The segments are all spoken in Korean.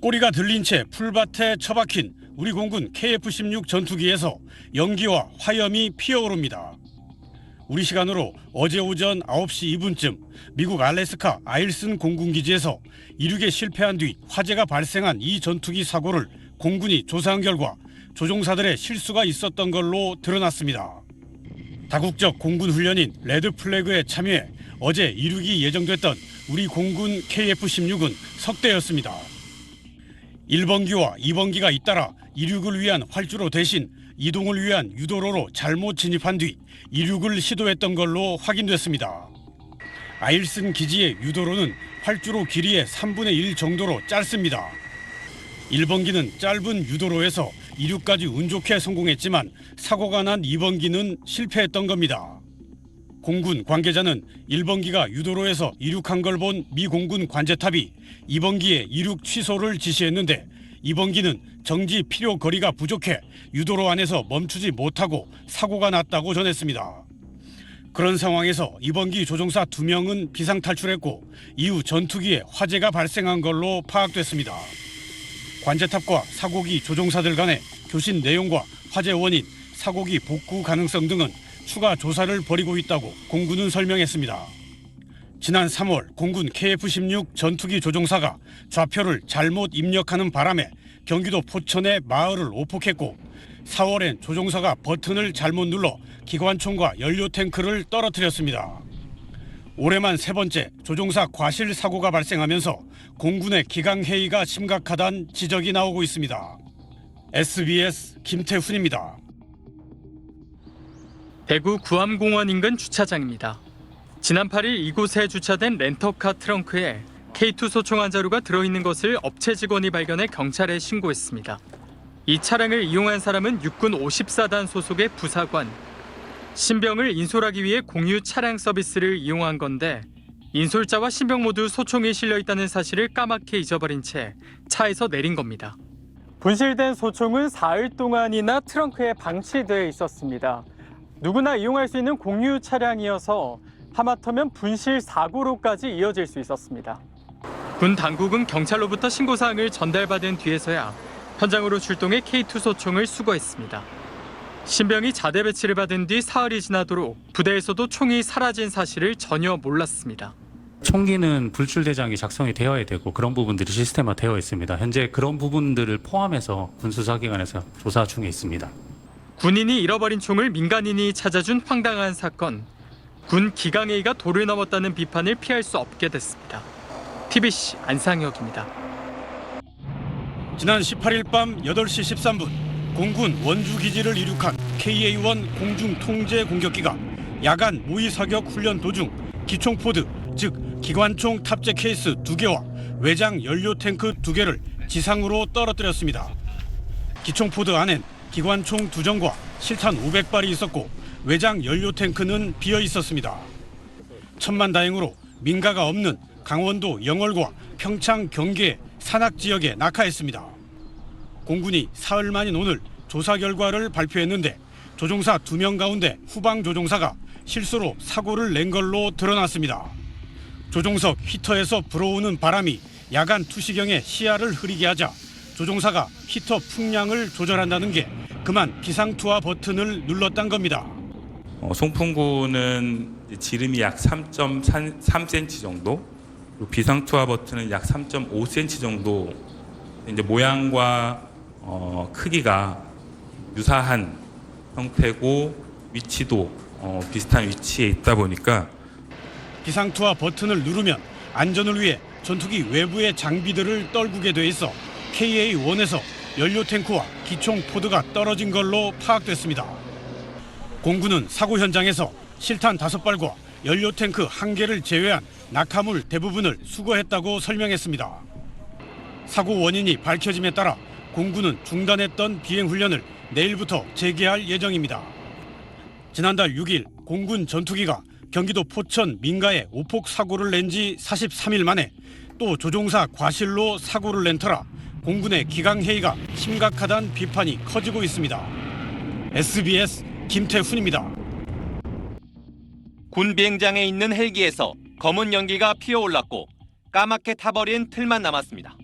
꼬리가 들린 채 풀밭에 처박힌 우리 공군 KF-16 전투기에서 연기와 화염이 피어오릅니다. 우리 시간으로 어제 오전 9시 2분쯤 미국 알래스카 아일슨 공군기지에서 이륙에 실패한 뒤 화재가 발생한 이 전투기 사고를 공군이 조사한 결과 조종사들의 실수가 있었던 걸로 드러났습니다. 다국적 공군 훈련인 레드 플래그에 참여해 어제 이륙이 예정됐던 우리 공군 KF-16은 석대였습니다. 1번기와 2번기가 잇따라 이륙을 위한 활주로 대신 이동을 위한 유도로로 잘못 진입한 뒤 이륙을 시도했던 걸로 확인됐습니다. 아일슨 기지의 유도로는 활주로 길이의 3분의 1 정도로 짧습니다. 1번기는 짧은 유도로에서 이륙까지 운 좋게 성공했지만 사고가 난 2번기는 실패했던 겁니다. 공군 관계자는 1번기가 유도로에서 이륙한 걸 본 미 공군 관제탑이 2번기의 이륙 취소를 지시했는데 2번기는 정지 필요 거리가 부족해 유도로 안에서 멈추지 못하고 사고가 났다고 전했습니다. 그런 상황에서 2번기 조종사 2명은 비상탈출했고 이후 전투기에 화재가 발생한 걸로 파악됐습니다. 관제탑과 사고기 조종사들 간의 교신 내용과 화재 원인, 사고기 복구 가능성 등은 추가 조사를 벌이고 있다고 공군은 설명했습니다. 지난 3월 공군 KF-16 전투기 조종사가 좌표를 잘못 입력하는 바람에 경기도 포천의 마을을 오폭했고 4월엔 조종사가 버튼을 잘못 눌러 기관총과 연료 탱크를 떨어뜨렸습니다. 올해만 세 번째 조종사 과실 사고가 발생하면서 공군의 기강회의가 심각하다는 지적이 나오고 있습니다. SBS 김태훈입니다. 대구 구암공원 인근 주차장입니다. 지난 8일 이곳에 주차된 렌터카 트렁크에 K2 소총 한 자루가 들어있는 것을 업체 직원이 발견해 경찰에 신고했습니다. 이 차량을 이용한 사람은 육군 54단 소속의 부사관. 신병을 인솔하기 위해 공유 차량 서비스를 이용한 건데 인솔자와 신병 모두 소총이 실려 있다는 사실을 까맣게 잊어버린 채 차에서 내린 겁니다. 분실된 소총은 4일 동안이나 트렁크에 방치되어 있었습니다. 누구나 이용할 수 있는 공유 차량이어서 하마터면 분실 사고로까지 이어질 수 있었습니다. 군 당국은 경찰로부터 신고사항을 전달받은 뒤에서야 현장으로 출동해 K2 소총을 수거했습니다. 신병이 자대 배치를 받은 뒤 사흘이 지나도록 부대에서도 총이 사라진 사실을 전혀 몰랐습니다. 총기는 불출 대장이 작성이 되어야 되고 그런 부분들이 시스템화되어 있습니다. 현재 그런 부분들을 포함해서 군수사기관에서 조사 중에 있습니다. 군인이 잃어버린 총을 민간인이 찾아준 황당한 사건. 군 기강회의가 도를 넘었다는 비판을 피할 수 없게 됐습니다. TBC 안상혁입니다. 지난 18일 밤 8시 13분 공군 원주기지를 이륙한 KA-1 공중통제 공격기가 야간 모의사격 훈련 도중 기총포드, 즉 기관총 탑재 케이스 2개와 외장 연료 탱크 2개를 지상으로 떨어뜨렸습니다. 기총포드 안엔 기관총 2정과 실탄 500발이 있었고 외장 연료 탱크는 비어 있었습니다. 천만다행으로 민가가 없는 강원도 영월과 평창 경계 산악 지역에 낙하했습니다. 공군이 사흘 만인 오늘 조사 결과를 발표했는데 조종사 2명 가운데 후방 조종사가 실수로 사고를 낸 걸로 드러났습니다. 조종석 히터에서 불어오는 바람이 야간 투시경에 시야를 흐리게 하자 조종사가 히터 풍량을 조절한다는 게 그만 비상투하 버튼을 눌렀단 겁니다. 송풍구는 지름이 약 3.3cm 정도, 그리고 비상투하 버튼은 약 3.5cm 정도 이제 모양과 크기가 유사한 형태고 위치도 비슷한 위치에 있다 보니까 비상투하 버튼을 누르면 안전을 위해 전투기 외부의 장비들을 떨구게 돼 있어 KA-1에서 연료 탱크와 기총 포드가 떨어진 걸로 파악됐습니다. 공군은 사고 현장에서 실탄 5발과 연료 탱크 1개를 제외한 낙하물 대부분을 수거했다고 설명했습니다. 사고 원인이 밝혀짐에 따라 공군은 중단했던 비행훈련을 내일부터 재개할 예정입니다. 지난달 6일 공군 전투기가 경기도 포천 민가에 오폭 사고를 낸 지 43일 만에 또 조종사 과실로 사고를 낸 터라 공군의 기강회의가 심각하다는 비판이 커지고 있습니다. SBS 김태훈입니다. 군 비행장에 있는 헬기에서 검은 연기가 피어올랐고 까맣게 타버린 틀만 남았습니다.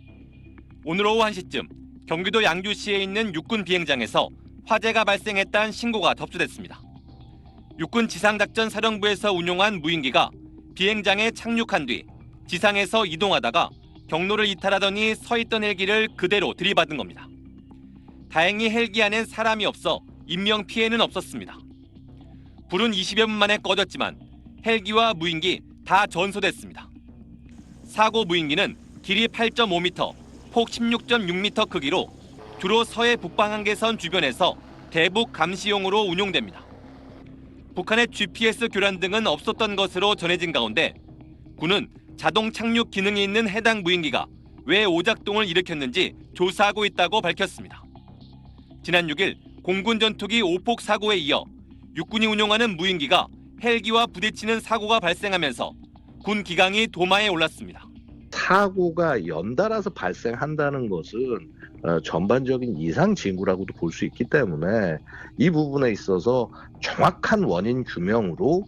오늘 오후 1시쯤 경기도 양주시에 있는 육군 비행장에서 화재가 발생했다는 신고가 접수됐습니다. 육군 지상작전 사령부에서 운용한 무인기가 비행장에 착륙한 뒤 지상에서 이동하다가 경로를 이탈하더니 서 있던 헬기를 그대로 들이받은 겁니다. 다행히 헬기 안엔 사람이 없어 인명 피해는 없었습니다. 불은 20여 분 만에 꺼졌지만 헬기와 무인기 다 전소됐습니다. 사고 무인기는 길이 8.5m, 폭 16.6m 크기로 주로 서해 북방 한계선 주변에서 대북 감시용으로 운용됩니다. 북한의 GPS 교란 등은 없었던 것으로 전해진 가운데 군은 자동 착륙 기능이 있는 해당 무인기가 왜 오작동을 일으켰는지 조사하고 있다고 밝혔습니다. 지난 6일 공군 전투기 오폭 사고에 이어 육군이 운용하는 무인기가 헬기와 부딪히는 사고가 발생하면서 군 기강이 도마에 올랐습니다. 사고가 연달아서 발생한다는 것은 전반적인 이상 징후라고도 볼 수 있기 때문에 이 부분에 있어서 정확한 원인 규명으로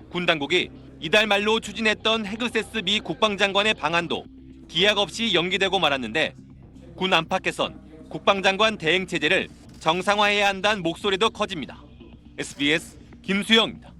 군 당국이 이달 말로 추진했던 헤그세스 미 국방장관의 방안도 기약 없이 연기되고 말았는데 군 안팎에선 국방장관 대응 체제를 정상화해야 한다는 목소리도 커집니다. SBS 김수영입니다.